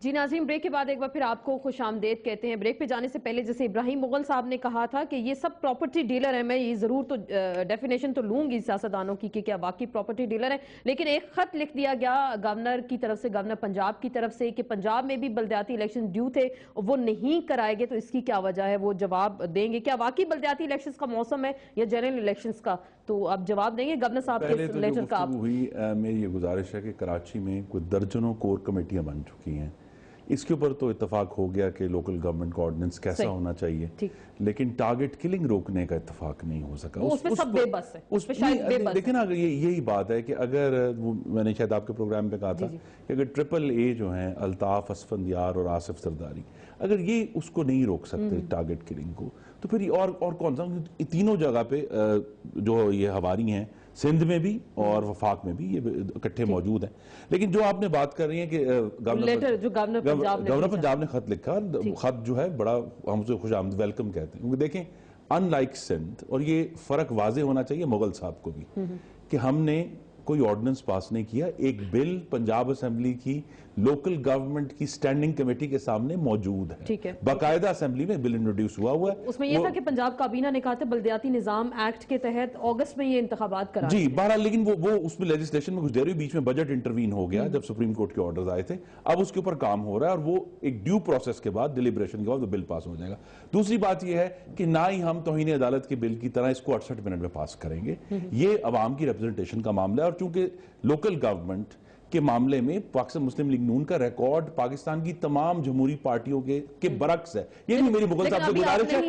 جی ناظرین، بریک کے بعد ایک بار پھر آپ کو خوش آمدید کہتے ہیں۔ بریک پہ جانے سے پہلے جیسے ابراہیم مغل صاحب نے کہا تھا کہ یہ سب پراپرٹی ڈیلر ہیں، میں یہ ضرور تو ڈیفینیشن تو لوں گی سیاستدانوں کی کہ کیا واقعی پراپرٹی ڈیلر ہیں، لیکن ایک خط لکھ دیا گیا گورنر کی طرف سے، گورنر پنجاب کی طرف سے، کہ پنجاب میں بھی بلدیاتی الیکشن ڈیو تھے، وہ نہیں کرائے گے، تو اس کی کیا وجہ ہے، وہ جواب دیں گے۔ کیا واقعی بلدیاتی الیکشنز کا موسم ہے یا جنرل الیکشنز کا؟ تو آپ جواب دیں گے گورنر صاحب کے لیٹر کا؟ پہلے تو جو گفتگو ہوئی، میری یہ گزارش ہے کہ کراچی میں کوئی درجنوں کور کمیٹیاں بن چکی ہیں، اس کے اوپر تو اتفاق ہو گیا کہ لوکل گورنمنٹ کا آرڈیننس کیسا ہونا چاہیے، لیکن ٹارگٹ کلنگ روکنے کا اتفاق نہیں ہو سکا۔ اس پہ سب بے بس ہے۔ دیکھیں نا، یہی بات ہے کہ اگر میں نے شاید آپ کے پروگرام پہ کہا تھا کہ اگر ٹرپل اے جو ہیں الطاف اسفندیار اور آصف سرداری، اگر یہ اس کو نہیں روک سکتے ٹارگٹ کلنگ کو، تو پھر اور کون سا؟ تینوں جگہ پہ جو یہ ہواری ہیں، سندھ میں بھی اور وفاق میں بھی یہ اکٹھے موجود ہیں۔ لیکن جو آپ نے بات کر رہی ہیں کہ گورنر پنجاب نے خط لکھا، خط جو ہے بڑا ہم اسے خوش آمد ویلکم کہتے ہیں، کیونکہ دیکھیں ان لائک سندھ، اور یہ فرق واضح ہونا چاہیے مغل صاحب کو بھی، کہ ہم نے کوئی آرڈیننس پاس نہیں کیا، ایک بل پنجاب اسمبلی کی لوکل گورنمنٹ کی سٹینڈنگ کمیٹی کے سامنے موجود ہے، باقاعدہ اسمبلی میں بل انٹروڈیوس ہوا ہے۔ اس میں یہ تھا کہ پنجاب کابینہ نے کہا تھا بلدیاتی نظام ایکٹ کے تحت اگست میں یہ انتخابات کرا جی بہرحال، لیکن وہ اس میں لیجسلیشن میں کچھ دیر ہوئی، بیچ میں بجٹ انٹروین ہو گیا جب سپریم کورٹ کے آرڈرز آئے تھے، اب اس کے اوپر کام ہو رہا ہے، اور وہ ایک ڈیو پروسیس کے بعد، ڈیلیبریشن کے بعد وہ بل پاس ہو جائے گا۔ دوسری بات یہ ہے کہ نہ ہی ہم توہین عدالت کے بل کی طرح اس کو 68 منٹ میں پاس کریں گے، یہ عوام کی ریپرزنٹیشن کا معاملہ ہے، اور چونکہ لوکل گورنمنٹ کے معاملے میں پاکستان مسلم لیگ نون کا ریکارڈ پاکستان کی تمام جمہوری پارٹیوں کے برعکس ہے۔ یہ بھی میری مغل صاحب سے گزارش ہے،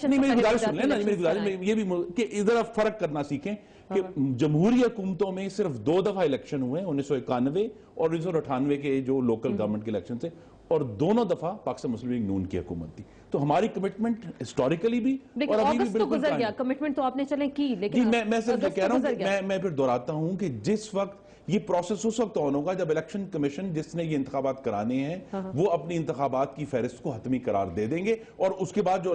میری گزارش سن لیں نا، میری گزارش یہ بھی کہ ادھر فرق کرنا سیکھیں کہ جمہوری حکومتوں میں صرف 2 دفعہ الیکشن ہوئے ہیں، 1991 اور 1998 کے جو لوکل گورنمنٹ کے الیکشن تھے، اور دونوں دفعہ پاکستان مسلم لیگ نون کی حکومت تھی۔ تو ہماری کمٹمنٹ ہسٹوریکلی بھی اور ابھی بھی بالکل گزر گیا، کمٹمنٹ تو آپ نے چلیں کی، لیکن میں صرف یہ کہہ رہا ہوں، میں پھر دہراتا ہوں کہ جس وقت یہ پروسیس اس وقت آن ہوگا جب الیکشن کمیشن جس نے یہ انتخابات کرانے ہیں وہ اپنی انتخابات کی فہرست کو حتمی قرار دے دیں گے، اور اس کے بعد جو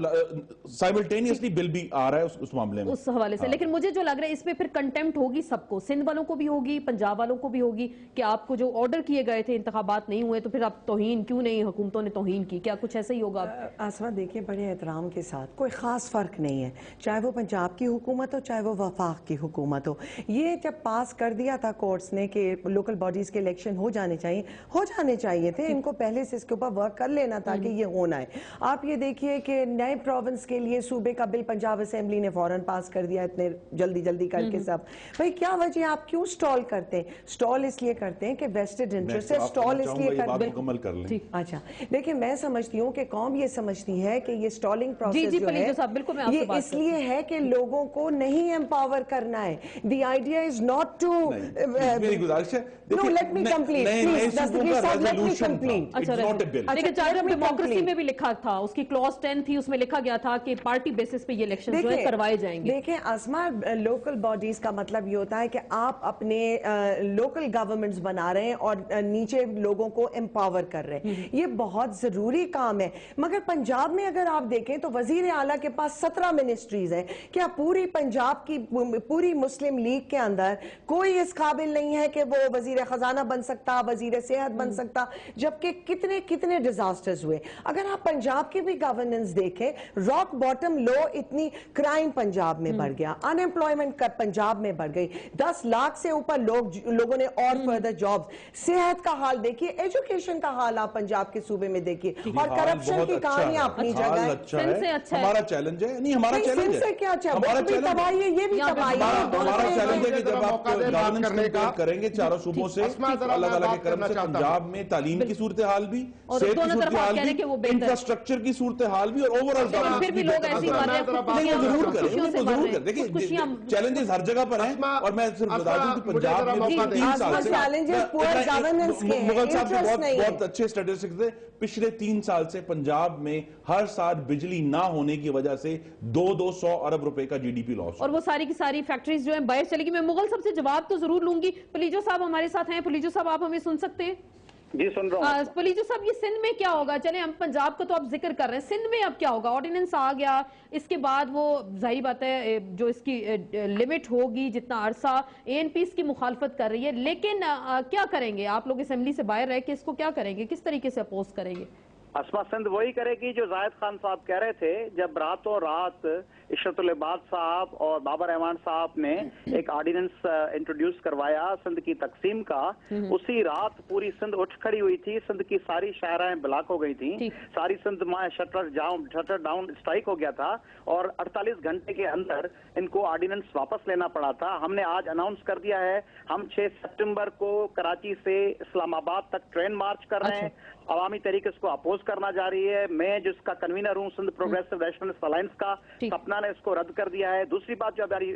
سائملٹینیسلی بل بھی آ رہا ہے اس معاملے میں، اس حوالے سے۔ لیکن مجھے جو لگ رہا ہے اس میں پھر کنٹیمپٹ ہوگی سب کو، سندھ والوں کو بھی ہوگی، پنجاب والوں کو بھی ہوگی، کہ آپ کو جو آرڈر کیے گئے تھے انتخابات نہیں ہوئے تو پھر آپ توہین کیوں نہیں، حکومتوں نے توہین کی، کیا کچھ ایسا ہی ہوگا؟ آسما دیکھیں، بڑے احترام کے ساتھ کوئی خاص فرق نہیں ہے، چاہے وہ پنجاب کی حکومت ہو چاہے وہ وفاق کی حکومت ہو۔ یہ جب پاس کر دیا تھا کورٹس نے کہ لوکل باڈیز کے الیکشن ہو جانے چاہیے تھے، ان کو پہلے سے اس کے اوپر ورک کر لینا تھا کہ یہ ہونا ہے۔ آپ یہ دیکھیے کہ نئے پروونس کے لیے صوبے کا بل پنجاب اسمبلی نے فوراً پاس کر دیا، اتنے جلدی کر کے سب۔ بھئی کیا وجہ، آپ کیوں سٹال کرتے ہیں؟ سٹال اس لیے کرتے ہیں کہ ویسٹڈ انٹرسٹ ہے، سٹال اس لیے کر لیں۔ اچھا دیکھیں، میں سمجھتی ہوں کہ قوم یہ سمجھتی ہے کہ یہ سٹالنگ پروسیس جو ہے یہ اس لیے ہے کہ لوگوں کو نہیں امپاور کرنا ہے۔ The idea is not to, میری گزارش ہے، No, let me complete, please. Let me complete. لیکن چاہے ڈیموکریسی میں بھی لکھا تھا، اس کی کلوز 10 تھی، اس میں لکھا گیا تھا کہ پارٹی بیسس پہ یہ الیکشن جو ہے کروائے جائیں گے۔ دیکھیں اسما، لوکل باڈیز کا مطلب یہ ہوتا ہے کہ آپ اپنے لوکل گورنمنٹس بنا رہے ہیں اور نیچے لوگوں کو امپاور کر رہے ہیں، یہ بہت ضروری کام ہے۔ مگر پنجاب میں اگر آپ دیکھیں تو وزیر اعلیٰ کے پاس 17 منسٹریز ہیں، کیا پوری پنجاب کی پوری مسلم لیگ کے اندر کوئی اس قابل نہیں ہے کہ وہ وزیر خزانہ بن سکتا، وزیر صحت بن سکتا، جبکہ کتنے ڈیزاسٹرز ہوئے۔ اگر آپ پنجاب کی بھی گورننس دیکھیں، راک باٹم لو، اتنی کرائم پنجاب میں بڑھ گیا، ان ایمپلائمنٹ پنجاب میں بڑھ گئی، 10 لاکھ سے اوپر لوگوں نے اور فردر جابز۔ صحت کا حال دیکھیے، ایجوکیشن کا حال آپ پنجاب کے صوبے میں دیکھیے، اور کرپشن کی کہانی اپنی جگہ ہے۔ ہمارا چیلنج ہے، نہیں ہمارا چیلنج ہے، کیا تباہی ہے، یہ بھی تباہی ہے۔ ہمارا چیلنج ہے کہ جب آپ گورننس کمپیئر کریں گے چاروں صوبوں سے، اللہ تعالیٰ کے کرم سے پنجاب میں تعلیم کی صورتحال بھی، صحت کی صورتحال بھی، انفراسٹرکچر کی صورتحال بھی، اور اوورآل پھر بھی لوگ ایسی بات ہے، ضرور کریں۔ دیکھیں چیلنجز ہر جگہ پر ہیں، اور میں صرف بتا دوں کہ پنجاب میں 3 سال سے مغل صاحب کے بہت اچھے اسٹیٹسٹکس تھے، پچھلے 3 سال سے پنجاب میں ہر سال بجلی نہ ہونے کی وجہ سے 200 ارب روپے کا جی ڈی پی لاس، اور وہ ساری کی ساری فیکٹریز جو ہیں باہر چلے گی۔ میں مغل صاحب سے جواب تو ضرور لوں گی۔ پلیجو صاحب ہمارے ساتھ ہیں، پلیجو صاحب آپ ہمیں سن سکتے ہیں؟ جی سن رہا ہوں پلیجو صاحب یہ سندھ میں کیا ہوگا؟ چلیں ہم پنجاب کو تو آپ ذکر کر رہے ہیں، سندھ میں اب کیا ہوگا؟ آرڈیننس آ گیا، اس کے بعد وہ ظاہر بات ہے جو اس کی لمٹ ہوگی جتنا عرصہ ANP اس کی مخالفت کر رہی ہے، لیکن کیا کریں گے آپ لوگ اسمبلی سے باہر رہ کے اس کو کیا کریں گے؟ کس طریقے سے اپوز کریں گے؟ اسما سندھ وہی کرے گی جو زاہد خان صاحب کہہ رہے تھے، جب راتوں رات عشرت العباد صاحب اور بابر رحمان صاحب نے ایک آرڈیننس انٹروڈیوس کروایا سندھ کی تقسیم کا، اسی رات پوری سندھ اٹھ کھڑی ہوئی تھی، سندھ کی ساری شاہراہیں بلاک ہو گئی تھیں، ساری سندھ میں شٹر ڈاؤن اسٹرائک ہو گیا تھا، اور 48 گھنٹے کے اندر ان کو آرڈیننس واپس لینا پڑا تھا۔ ہم نے آج اناؤنس کر دیا ہے، ہم 6 سپٹمبر کو کراچی سے اسلام آباد تک ٹرین مارچ کر رہے ہیں، عوامی طریقے اس کو اپوز کرنا جا رہی ہے۔ میں جس کا کنوینر ہوں سندھ پروگریسو نیشنلسٹ الائنس کا، سپنا نے اس کو رد کر دیا ہے۔ دوسری بات جو ہماری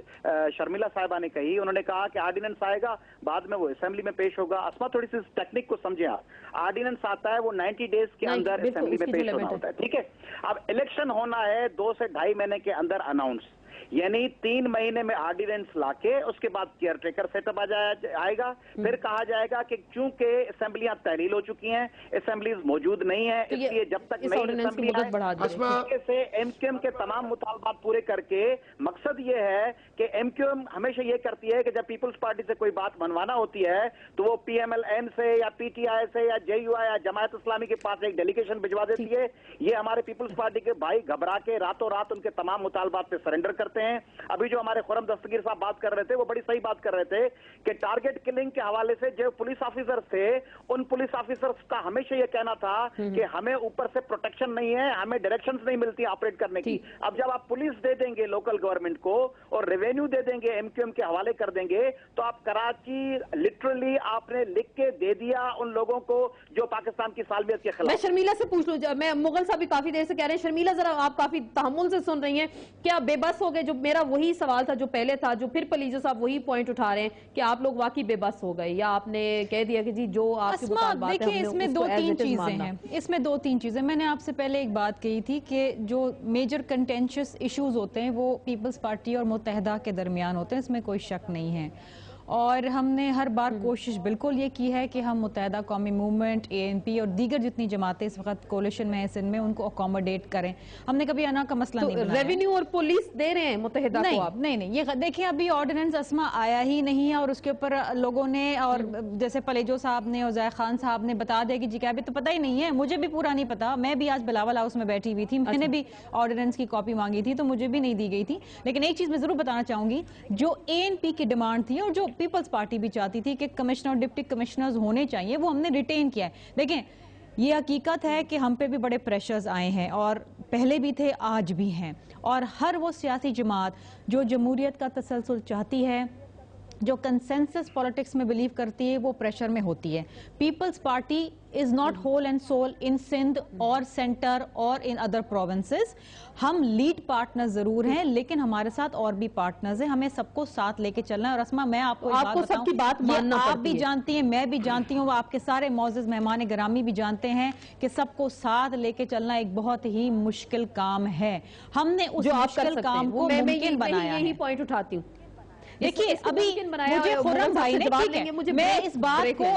شرمیلا صاحبہ نے کہی، انہوں نے کہا کہ آرڈیننس آئے گا بعد میں وہ اسمبلی میں پیش ہوگا۔ اسما تھوڑی سی ٹیکنک کو سمجھیں آپ، آرڈیننس آتا ہے وہ 90 ڈیز کے اندر اسمبلی میں پیش ہونا ہوتا ہے، ٹھیک ہے؟ اب الیکشن ہونا ہے 2 سے 2.5 مہینے کے اندر اناؤنس، یعنی 3 مہینے میں آرڈیننس لا کے اس کے بعد کیئر ٹیکر سیٹ اپ آئے گا، پھر کہا جائے گا کہ چونکہ اسمبلیاں تحلیل ہو چکی ہیں، اسمبلیز موجود نہیں ہیں، اس لیے جب تک نئی اسمبلی آئے سے MQM کے تمام مطالبات پورے کر کے، مقصد یہ ہے کہ MQM ہمیشہ یہ کرتی ہے کہ جب پیپلز پارٹی سے کوئی بات منوانا ہوتی ہے تو وہ PMLN سے یا PTI سے یا JUI یا جماعت اسلامی کے پاس ایک ڈیلیگیشن بھجوا دیتی ہے۔ یہ ہمارے پیپلز پارٹی کے بھائی گھبرا کے راتوں رات ان کے تمام مطالبات پہ سرنڈر کرتے ہیں۔ ابھی جو ہمارے خرم دستگیر صاحب بات کر رہے تھے وہ بڑی صحیح بات کر رہے تھے کہ ٹارگٹ کلنگ کے حوالے سے جو پولیس آفیسر تھے، ان پولیس آفیسرز کا ہمیشہ یہ کہنا تھا کہ ہمیں اوپر سے پروٹیکشن نہیں ہے، ہمیں ڈائریکشنز نہیں ملتی آپریٹ کرنے کی۔ اب جب آپ پولیس دے دیں گے لوکل گورنمنٹ کو اور ریونیو دے دیں گے MQM کے حوالے کر دیں گے، تو آپ کراچی لٹرلی آپ نے لکھ کے دے دیا ان لوگوں کو جو پاکستان کی سالمیت کے خلاف۔ میں شرمیلا سے پوچھ لوں، میں مغل صاحب بھی کافی دیر سے کہہ رہے ہیں، شرمیلا ذرا آپ کافی تحمل سے سن رہی ہیں، کیا بے بس ہو گئے؟ جو میرا وہی سوال تھا جو پہلے تھا، جو پھر پلیجو صاحب وہی پوائنٹ اٹھا رہے ہیں کہ آپ لوگ واقعی بے بس ہو گئے، یا آپ نے کہہ دیا کہ جی جو آپ کے مطالبات ہیں دیکھیں اس میں 2-3 چیزیں ہیں، اس میں 2-3 چیزیں میں نے آپ سے پہلے ایک بات کہی تھی کہ جو میجر کنٹینشس ایشوز ہوتے ہیں وہ پیپلز پارٹی اور متحدہ کے درمیان ہوتے ہیں، اس میں کوئی شک نہیں ہے، اور ہم نے ہر بار کوشش بالکل یہ کی ہے کہ ہم متحدہ قومی موومنٹ، ANP اور دیگر جتنی جماعتیں اس وقت کولیشن میں ہیں سندھ میں، ان کو اکوموڈیٹ کریں۔ ہم نے کبھی انا کا مسئلہ نہیں بنایا۔ ریونیو اور پولیس دے رہے ہیں متحدہ کو آپ؟ نہیں، یہ دیکھیں ابھی آرڈیننس اسما آیا ہی نہیں ہے، اور اس کے اوپر لوگوں نے، اور جیسے پلیجو صاحب نے اور زاہد خان صاحب نے بتا دیا کہ جی کہ ابھی تو پتہ ہی نہیں ہے، مجھے بھی پورا نہیں پتا، میں بھی آج بلاول ہاؤس میں بیٹھی ہوئی تھی، میں نے بھی آرڈیننس کی کاپی مانگی تھی تو مجھے بھی نہیں دی گئی تھی۔ لیکن ایک چیز میں ضرور بتانا چاہوں گی، جو ANP کی ڈیمانڈ تھی اور جو پیپلز پارٹی بھی چاہتی تھی کہ کمشنر اور ڈپٹی کمشنرز ہونے چاہیے، وہ ہم نے ریٹین کیا ہے۔ دیکھیں یہ حقیقت ہے کہ ہم پہ بھی بڑے پریشرز آئے ہیں، اور پہلے بھی تھے آج بھی ہیں، اور ہر وہ سیاسی جماعت جو جمہوریت کا تسلسل چاہتی ہے، جو کنسنسس پولیٹکس میں بلیو کرتی ہے، وہ پریشر میں ہوتی ہے۔ Peoples Party is not whole and soul in Sindh اور سینٹر اور in other provinces۔ ہم لیڈ پارٹنر ضرور ہیں، لیکن ہمارے ساتھ اور بھی پارٹنرز ہیں، ہمیں سب کو ساتھ لے کے چلنا ہے۔ اور اسما میں آپ کو سب کی بات ماننا آپ بھی جانتی ہیں، میں بھی جانتی ہوں، آپ کے سارے معزز مہمان گرامی بھی جانتے ہیں کہ سب کو ساتھ لے کے چلنا ایک بہت ہی مشکل کام ہے۔ ہم نے اس مشکل کام کو ممکن بنایا ہے۔ یہی پوائنٹ اٹھاتی ہوں۔ دیکھیے ابھی مجھے خرم بھائی نے، ٹھیک ہے،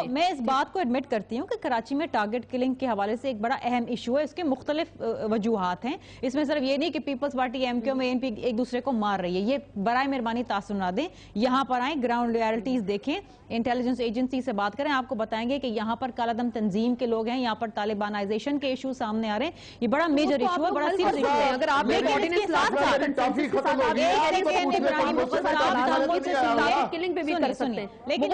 میں اس بات کو ایڈمٹ کرتی ہوں کہ کراچی میں ٹارگٹ کلنگ کے حوالے سے ایک بڑا اہم ایشو ہے، اس کے مختلف وجوہات ہیں، اس میں صرف یہ نہیں کہ پیپلز پارٹی MQM ANP ایک دوسرے کو مار رہی ہے، یہ برائے مہربانی تاثر نہ دیں، یہاں پر آئیں، گراؤنڈ ریالٹیز دیکھیں، انٹیلیجنس ایجنسی سے بات کریں، آپ کو بتائیں گے کہ یہاں پر کالعدم تنظیم کے لوگ ہیں، یہاں پر طالبانائزیشن کے ایشو سامنے آ رہے ہیں، یہ بڑا میجر ایشو ہے، بڑا سیریس ایشو ہے۔ اگر آپ کلنگ پہ بھی کر سکتے ہیں، لیکن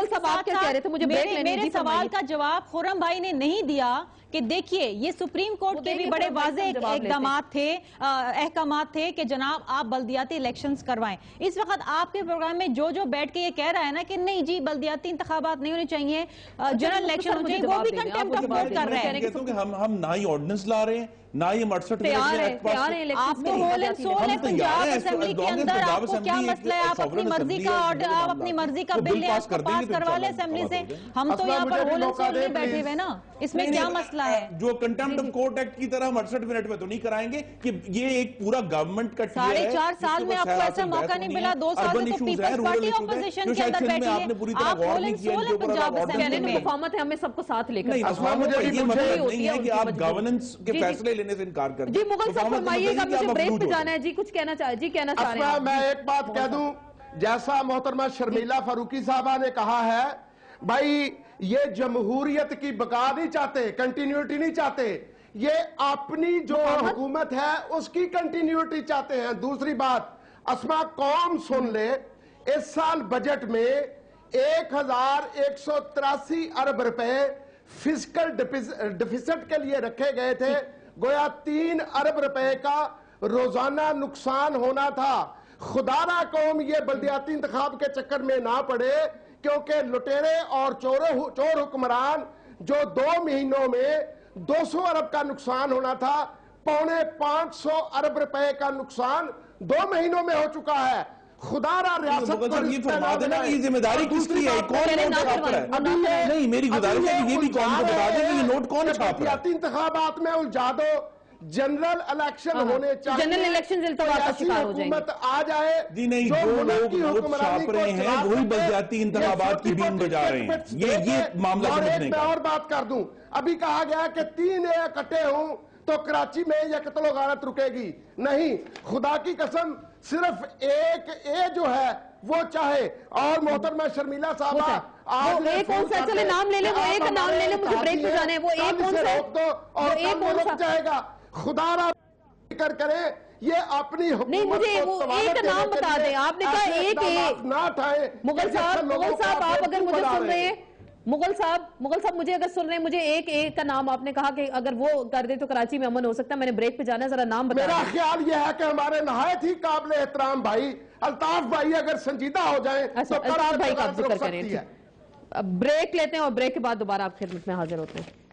میرے سوال کا جواب خرم بھائی نے نہیں دیا کہ دیکھیے یہ سپریم کورٹ کے بھی بڑے واضح احکامات تھے کہ جناب آپ بلدیاتی الیکشنز کروائیں۔ اس وقت آپ کے پروگرام میں جو بیٹھ کے یہ کہہ رہا ہے نا کہ نہیں جی بلدیاتی انتخابات نہیں ہونے چاہیے، جنرل الیکشن ہونے چاہیے، وہ بھی کنٹیمپٹ آف کورٹ کر رہے ہیں۔ ہم نہ ہی آرڈیننس لا رہے ہیں، نہ ہی 68 آپ کو ہول اینڈ سول ہے پنجاب اسمبلی کے اندر، آپ کو کیا مسئلہ ہے؟ آپ اپنی مرضی کا آپ اپنی مرضی کا بل لے پاس کروا لیں اسمبلی سے، ہم تو یہاں پر ہول اینڈ سول نہیں بیٹھے ہوئے نا، اس میں کیا مسئلہ ہے؟ جو کنٹمپٹ آف کورٹ ایکٹ کی طرح ہم 68 منٹ میں تو نہیں کرائیں گے کہ یہ ایک پورا گورنمنٹ کا ٹیئر ہے. 4.5 سال میں آپ کو ایسا موقع نہیں ملا. 2 سال میں تو پیپلز پارٹی اپوزیشن کے اندر بیٹھی ہے. آپ رولنگ سول ہے پنجاب اسمبلی میں. مفاہمت ہے ہمیں سب کو ساتھ لے کر. یہ مطلب نہیں ہے کہ آپ گورننس کے فیصلے لینے سے انکار کر دیں. جی مغل صاحب فرمائیے گا, مجھے بریک پہ جانا ہے. جی کچھ کہنا چاہے, جی کہنا چاہ رہے ہیں. میں ایک بات کہہ دوں, جیسا محترمہ شرمیلا فاروقی صاحبہ نے کہا ہے, بھائی یہ جمہوریت کی بقا نہیں چاہتے, کنٹینیوٹی نہیں چاہتے, یہ اپنی جو حکومت ہے اس کی کنٹینیوٹی چاہتے ہیں. دوسری بات, اسما قوم سن لے, اس سال بجٹ میں 1183 ارب روپے فسکل ڈیفیسٹ کے لیے رکھے گئے تھے. گویا 3 ارب روپے کا روزانہ نقصان ہونا تھا. خدا را قوم یہ بلدیاتی انتخاب کے چکر میں نہ پڑے, کیونکہ لٹیرے اور چور حکمران جو 2 مہینوں میں 200 ارب کا نقصان ہونا تھا, 550 ارب روپے کا نقصان 2 مہینوں میں ہو چکا ہے. خدا را ریاست پر یہ فرما دینا کہ یہ ذمہ داری کس کی ہے, کون نوٹ چھاپ رہا ہے. نہیں, میری گزارش ہے کہ یہ بھی قوم کو بتا دیں کہ یہ نوٹ کون چھاپ رہا ہے. بلدیاتی انتخابات میں الجھا دو, جنرل الیکشن ہونے چاہیے, جنرل الیکشن التوا کا شکار ہو جائیں گے. حکومت آ جائے. جی نہیں, جو لوگ نوٹ چھاپ رہے ہیں وہی بلدیاتی انتخابات کی بین بجا رہے ہیں. یہ معاملہ سمجھنے کا. میں اور بات کر دوں, ابھی کہا گیا کہ 3 اکٹھے ہوں تو کراچی میں یہ قتل و غارت رکے گی. نہیں, خدا کی قسم, صرف ایک اے جو ہے وہ چاہے. اور محترمہ شرمیلا صاحبہ, وہ ایک کون سا, چلے نام لے لیں, وہ ایک نام لے لیں, مجھے بریک پہ جانا ہے. وہ ایک کون سا روک دو اور رک جائے گا. خدا را فکر کرے, یہ اپنی نہیں, مجھے وہ ایک نام بتا دیں. آپ نے کہا ایک ایک نہ اٹھائے. مغل صاحب آپ اگر مجھے سن رہے ہیں, مغل صاحب مجھے اگر سن رہے ہیں, مجھے ایک کا نام آپ نے کہا کہ اگر وہ کر دے تو کراچی میں امن ہو سکتا ہے. میں نے بریک پہ جانا ہے, ذرا نام بتا. میرا خیال یہ ہے کہ ہمارے نہایت ہی قابل احترام بھائی الطاف بھائی اگر سنجیدہ ہو جائیں تو الطاف بھائی کا ذکر کریں. بریک لیتے ہیں اور بریک کے بعد دوبارہ آپ خدمت میں حاضر ہوتے ہیں.